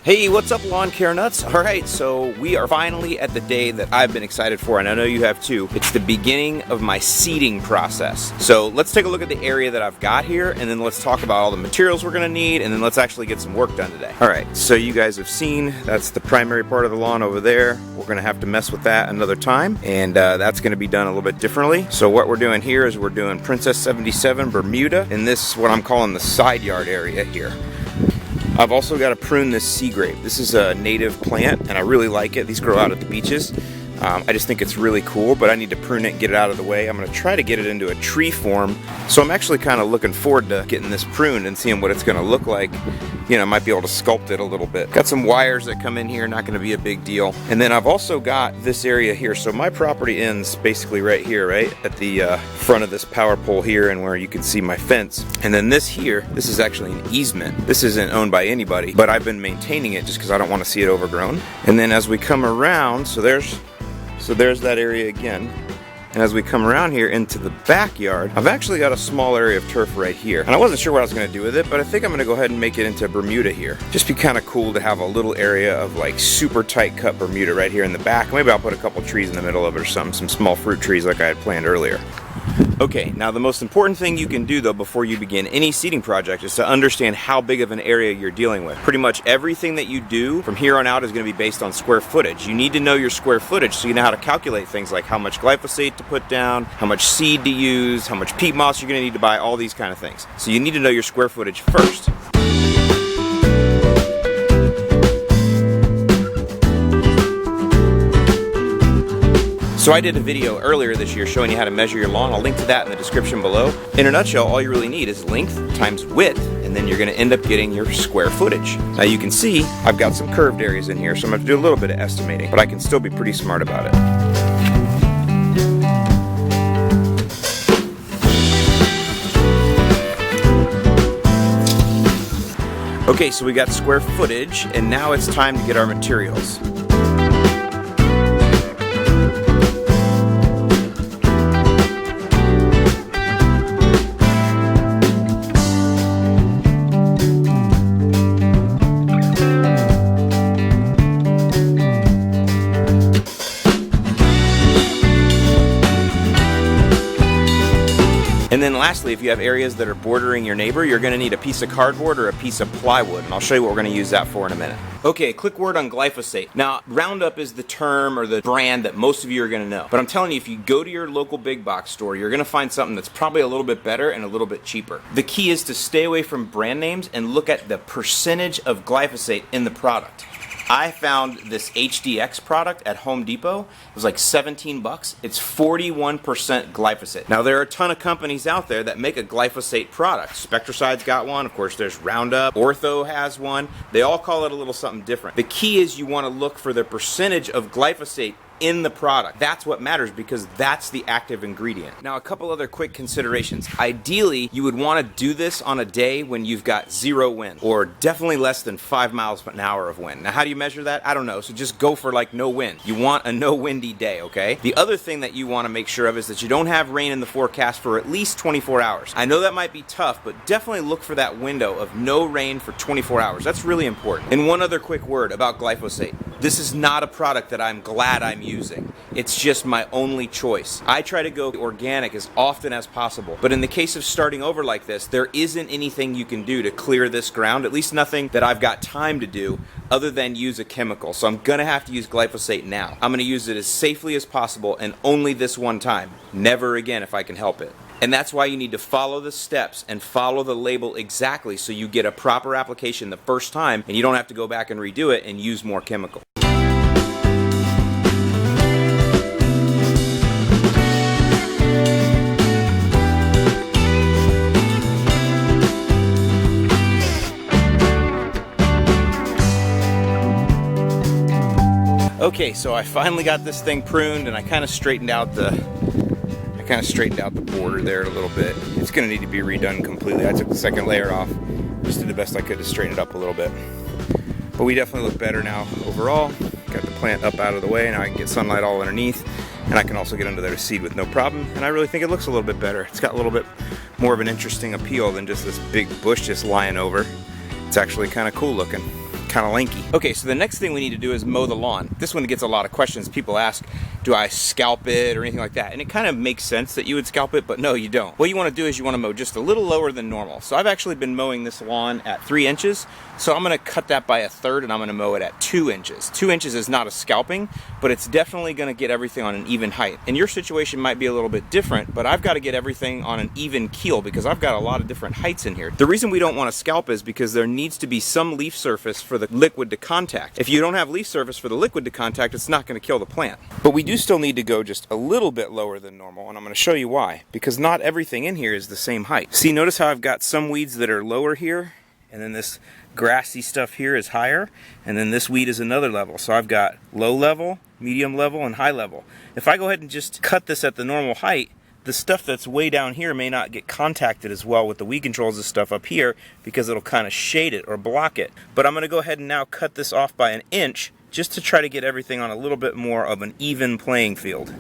Hey, what's up, lawn care nuts? All right, so we are finally at the day that I've been excited for, and I know you have too. It's the beginning of my seeding process. So let's take a look at the area that I've got here, and then let's talk about all the materials we're gonna need, and then let's actually get some work done today. All right, so you guys have seen, that's the primary part of the lawn over there. We're gonna have to mess with that another time, and that's gonna be done a little bit differently. So what we're doing here is we're doing Princess 77 Bermuda, and this is what I'm calling the side yard area here. I've also got to prune this sea grape. This is a native plant and I really like it. These grow out at the beaches. I just think it's really cool, but I need to prune it and get it out of the way. I'm going to try to get it into a tree form. So I'm actually kind of looking forward to getting this pruned and seeing what it's going to look like. You know, I might be able to sculpt it a little bit. Got some wires that come in here, not going to be a big deal. And then I've also got this area here. So my property ends basically right here, right at the front of this power pole here, and where you can see my fence. And then this here, this is actually an easement. This isn't owned by anybody, but I've been maintaining it just because I don't want to see it overgrown. And then as we come around, so there's that area again. And as we come around here into the backyard, I've actually got a small area of turf right here. And I wasn't sure what I was going to do with it, but I think I'm going to go ahead and make it into Bermuda here. Just be kind of cool to have a little area of like super tight cut Bermuda right here in the back. Maybe I'll put a couple trees in the middle of it or some small fruit trees like I had planned earlier. Okay, now the most important thing you can do though before you begin any seeding project is to understand how big of an area you're dealing with. Pretty much everything that you do from here on out is going to be based on square footage. You need to know your square footage so you know how to calculate things like how much glyphosate to put down, how much seed to use, how much peat moss you're going to need to buy, all these kind of things. So you need to know your square footage first. So I did a video earlier this year showing you how to measure your lawn. I'll link to that in the description below. In a nutshell, all you really need is length times width, and then you're gonna end up getting your square footage. Now you can see I've got some curved areas in here, so I'm gonna have to do a little bit of estimating, but I can still be pretty smart about it. Okay, so we got square footage, and now it's time to get our materials. And then lastly, if you have areas that are bordering your neighbor, you're going to need a piece of cardboard or a piece of plywood, and I'll show you what we're going to use that for in a minute. Okay, quick word on glyphosate. Now, Roundup is the term or the brand that most of you are going to know. But I'm telling you, if you go to your local big box store, you're going to find something that's probably a little bit better and a little bit cheaper. The key is to stay away from brand names and look at the percentage of glyphosate in the product. I found this HDX product at Home Depot. It was like 17 bucks. It's 41% glyphosate. Now there are a ton of companies out there that make a glyphosate product. Spectricide's got one. Of course there's Roundup. Ortho has one. They all call it a little something different. The key is you want to look for the percentage of glyphosate in the product. That's what matters because that's the active ingredient. Now a couple other quick considerations. Ideally, you would want to do this on a day when you've got 0 wind or definitely less than 5 miles an hour of wind. Now how do you measure that? I don't know. So just go for like no wind. You want a no windy day, okay? The other thing that you want to make sure of is that you don't have rain in the forecast for at least 24 hours. I know that might be tough, but definitely look for that window of no rain for 24 hours. That's really important. And one other quick word about glyphosate. This is not a product that I'm glad I'm using. It's just my only choice. I try to go organic as often as possible, but in the case of starting over like this, there isn't anything you can do to clear this ground, at least nothing that I've got time to do other than use a chemical. So I'm gonna have to use glyphosate now. I'm gonna use it as safely as possible and only this one time. Never again if I can help it. And that's why you need to follow the steps and follow the label exactly so you get a proper application the first time and you don't have to go back and redo it and use more chemical. Okay, so I finally got this thing pruned and I kind of straightened out the border there a little bit. It's going to need to be redone completely. I took the second layer off. Just did the best I could to straighten it up a little bit. But we definitely look better now overall. Got the plant up out of the way. Now I can get sunlight all underneath. And I can also get under there to seed with no problem. And I really think it looks a little bit better. It's got a little bit more of an interesting appeal than just this big bush just lying over. It's actually kind of cool looking. kind of lanky. Okay, so the next thing we need to do is mow the lawn. This one gets a lot of questions. People ask, do I scalp it or anything like that? And it kind of makes sense that you would scalp it, but no, you don't. What you want to do is you want to mow just a little lower than normal. So I've actually been mowing this lawn at 3 inches. So I'm going to cut that by a third and I'm going to mow it at 2 inches. 2 inches is not a scalping, but it's definitely going to get everything on an even height. And your situation might be a little bit different, but I've got to get everything on an even keel because I've got a lot of different heights in here. The reason we don't want to scalp is because there needs to be some leaf surface for the liquid to contact. If you don't have leaf surface for the liquid to contact, it's not going to kill the plant. But we do still need to go just a little bit lower than normal, and I'm going to show you why. Because not everything in here is the same height. See, notice how I've got some weeds that are lower here, and then this grassy stuff here is higher, and then this weed is another level. So I've got low level, medium level, and high level. If I go ahead and just cut this at the normal height, the stuff that's way down here may not get contacted as well with the weed control as the stuff up here because it'll kind of shade it or block it. But I'm going to go ahead and now cut this off by 1 inch just to try to get everything on a little bit more of an even playing field.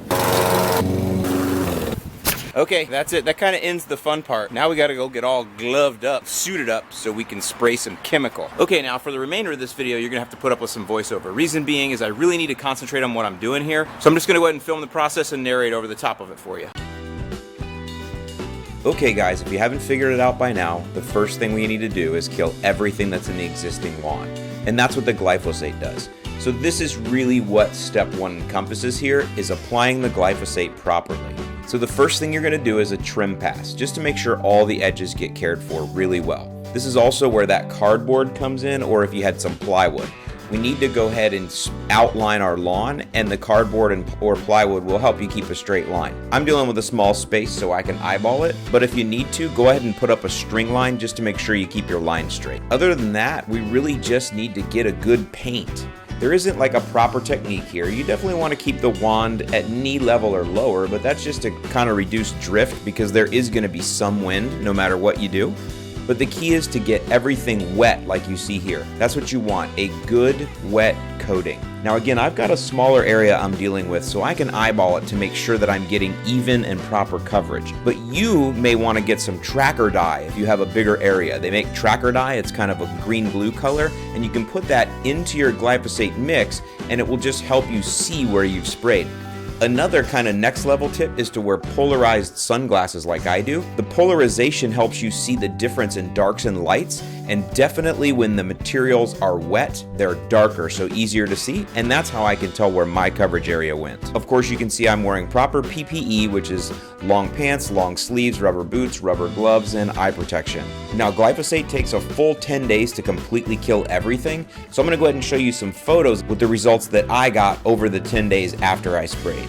Okay, that's it. That kind of ends the fun part. Now we gotta go get all gloved up, suited up, so we can spray some chemical. Okay, now for the remainder of this video, you're gonna have to put up with some voiceover. Reason being is I really need to concentrate on what I'm doing here, so I'm just gonna go ahead and film the process and narrate over the top of it for you. Okay guys, if you haven't figured it out by now, the first thing we need to do is kill everything that's in the existing lawn. And that's what the glyphosate does. So this is really what step 1 encompasses here, is applying the glyphosate properly. So the first thing you're going to do is a trim pass, just to make sure all the edges get cared for really well. This is also where that cardboard comes in, or if you had some plywood. We need to go ahead and outline our lawn, and the cardboard or plywood will help you keep a straight line. I'm dealing with a small space so I can eyeball it, but if you need to, go ahead and put up a string line just to make sure you keep your line straight. Other than that, we really just need to get a good paint. There isn't like a proper technique here. You definitely want to keep the wand at knee level or lower, but that's just to kind of reduce drift because there is going to be some wind no matter what you do. But the key is to get everything wet like you see here. That's what you want, a good wet coating. Now again, I've got a smaller area I'm dealing with, so I can eyeball it to make sure that I'm getting even and proper coverage. But you may want to get some tracker dye if you have a bigger area. They make tracker dye, it's kind of a green-blue color, and you can put that into your glyphosate mix and it will just help you see where you've sprayed. Another kind of next level tip is to wear polarized sunglasses like I do. The polarization helps you see the difference in darks and lights, and definitely when the materials are wet, they're darker, so easier to see, and that's how I can tell where my coverage area went. Of course, you can see I'm wearing proper PPE, which is long pants, long sleeves, rubber boots, rubber gloves, and eye protection. Now, glyphosate takes a full 10 days to completely kill everything, so I'm going to go ahead and show you some photos with the results that I got over the 10 days after I sprayed.